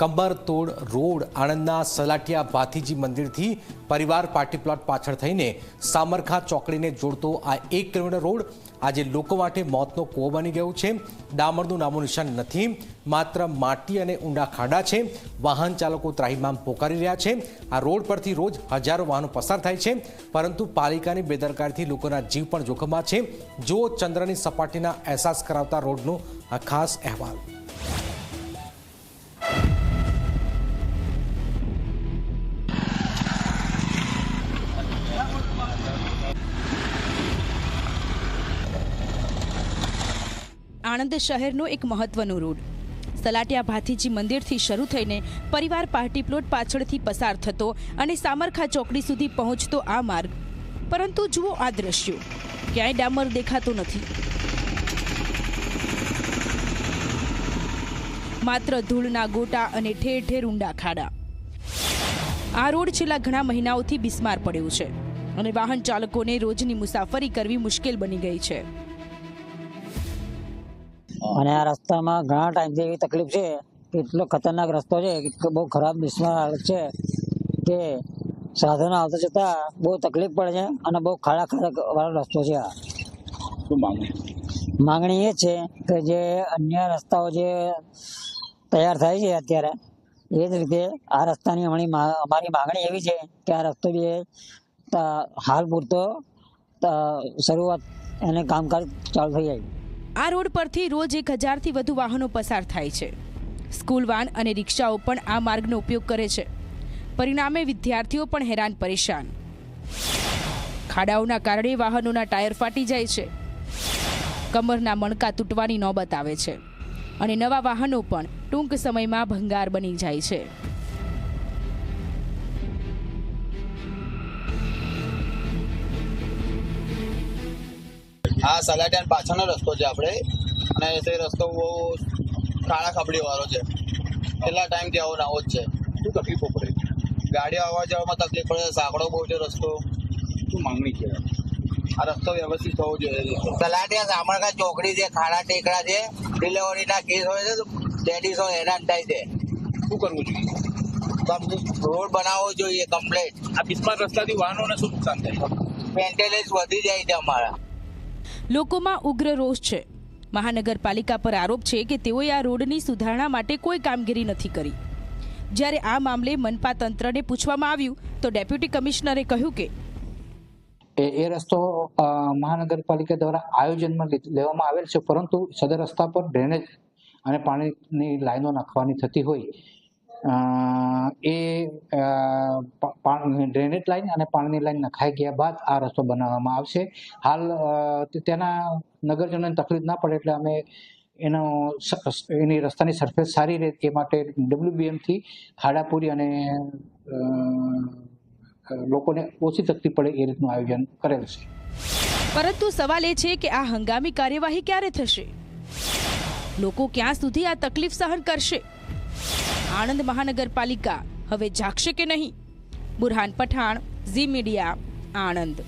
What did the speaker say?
કમરતોડ road આણંદના સલાટિયા Bhathiji મંદિરથી પરિવાર party plot પાછળ થઈને સામરખા ચોકડીને જોડતો આ 1 કિલોમીટર રોડ આજે લોકો માટે મોતનો કૂવો બની ગયો છે। ડામરનું નામો નિશાન નથી, માત્ર માટી અને ઊંડા ખાડા છે। વાહન ચાલકો ત્રાહિમામ પોકારી રહ્યા છે। આ રોડ પરથી રોજ હજારો વાહનો પસાર થાય છે, પરંતુ પાલિકાની બેદરકારીથી લોકોના જીવ પણ જોખમમાં છે। જો ચંદ્રની સપાટીના અહેસાસ કરાવતા રોડનો આ ખાસ અહેવાલ। આણંદ શહેરનો એક મહત્વનો રોડ સલાટિયા ભાથીજી મંદિરથી શરૂ થઈને પરિવાર પાર્ટી પ્લોટ પાછળથી પસાર થતો અને સામરખા ચોકડી સુધી પહોંચતો આ માર્ગ, પરંતુ જુઓ આ દ્રશ્યો, ક્યાંય ડામર દેખાતો નથી, માત્ર ધૂળના ગોટા અને ઠેર ઠેર ઊંડા ખાડા। આ રોડ છેલ્લા ઘણા મહિનાઓથી બિસ્માર પડ્યો છે અને વાહન ચાલકોને રોજની મુસાફરી કરવી મુશ્કેલ બની ગઈ છે। અને આ રસ્તામાં ઘણા ટાઈમથી એવી તકલીફ છે કે એટલો ખતરનાક રસ્તો છે કે બહુ ખરાબ બિસ્માર હાલત છે કે સાધનો આવતા જતા બહુ તકલીફ પડે છે અને બહુ ખાડા વાળો રસ્તો છે। આ માંગણી એ છે કે જે અન્ય રસ્તાઓ જે તૈયાર થાય છે અત્યારે, એ જ રીતે આ રસ્તાની અમારી માંગણી એવી છે કે આ રસ્તો બી હાલ પૂરતો શરૂઆત એને કામકાજ ચાલુ થઈ જાય। આ રોડ પરથી રોજ 1000થી વધુ વાહનો પસાર થાય છે। સ્કૂલ વાન અને રિક્ષાઓ પણ આ માર્ગનો ઉપયોગ કરે છે, પરિણામે વિદ્યાર્થીઓ પણ હેરાન પરેશાન। ખાડાઓના કારણે વાહનોના ટાયર ફાટી જાય છે, કમરના મણકા તૂટવાની નોબત આવે છે અને નવા વાહનો પણ ટૂંક સમયમાં ભંગાર બની જાય છે। આ સલાટિયા પાછળનો રસ્તો છે આપણે, અને તે રસ્તો બહુ કાળા ખબડી વાળો છે। કેટલા ટાઈમથી આવો નાવો જ છે। શું તકલીફો પડે? ગાડીઓ આવવા જવામાં તકલીફ પડે, સાંકડો બહુ છે રસ્તો। શું માંગણી છે? આ રસ્તો વ્યવસ્થિત થવો જોઈએ। સલાટિયા સામરખા ચોકડી છે, ખાડા ટેકડા છે, ડિલિવરીના કેસ હોય છે, લેડીઝો હેરાન થાય છે। શું કરવું જોઈએ? રોડ બનાવવો જોઈએ કમ્પ્લીટ। આ બિસ્માર રસ્તાથી વાહનોને શું નુકસાન થાય? મેન્ટેનન્સ વધી જાય છે અમારા। લોકોમાં ઉગ્ર રોષ છે। મહાનગરપાલિકા પર આરોપ છે કે તેઓએ આ રોડની સુધારણા માટે કોઈ કામગીરી નથી કરી। જ્યારે આ મામલે મનપા તંત્રને પૂછવામાં આવ્યું તો ડેપ્યુટી કમિશનરે કહ્યું કે એ રસ્તો મહાનગરપાલિકા દ્વારા આયોજનમાં લેવામાં આવેલ છે, પરંતુ સદર રસ્તા પર ડ્રેનેજ અને પાણીની લાઈનો નાખવાની થતી હોય, એ ડ્રેનેજ લાઈન અને પાણીની લાઈન નખાઈ ગયા બાદ આ રસ્તો બનાવવામાં આવશે। હાલ તેના નગરજનોને તકલીફ ના પડે એટલે અમે એની રસ્તાની સરફેસ સારી રહે એ માટે WBM થી ખાડા પૂરી અને લોકોને ઓછી તકલીફ પડે એ રીતનું આયોજન કરેલ છે। પરંતુ સવાલ એ છે કે આ હંગામી કાર્યવાહી ક્યારે થશે? લોકો ક્યાં સુધી આ તકલીફ સહન કરશે? આણંદ મહાનગરપાલિકા હવે જાગશે કે નહીં? બુરહાન પઠાણ, ઝી મીડિયા, આણંદ।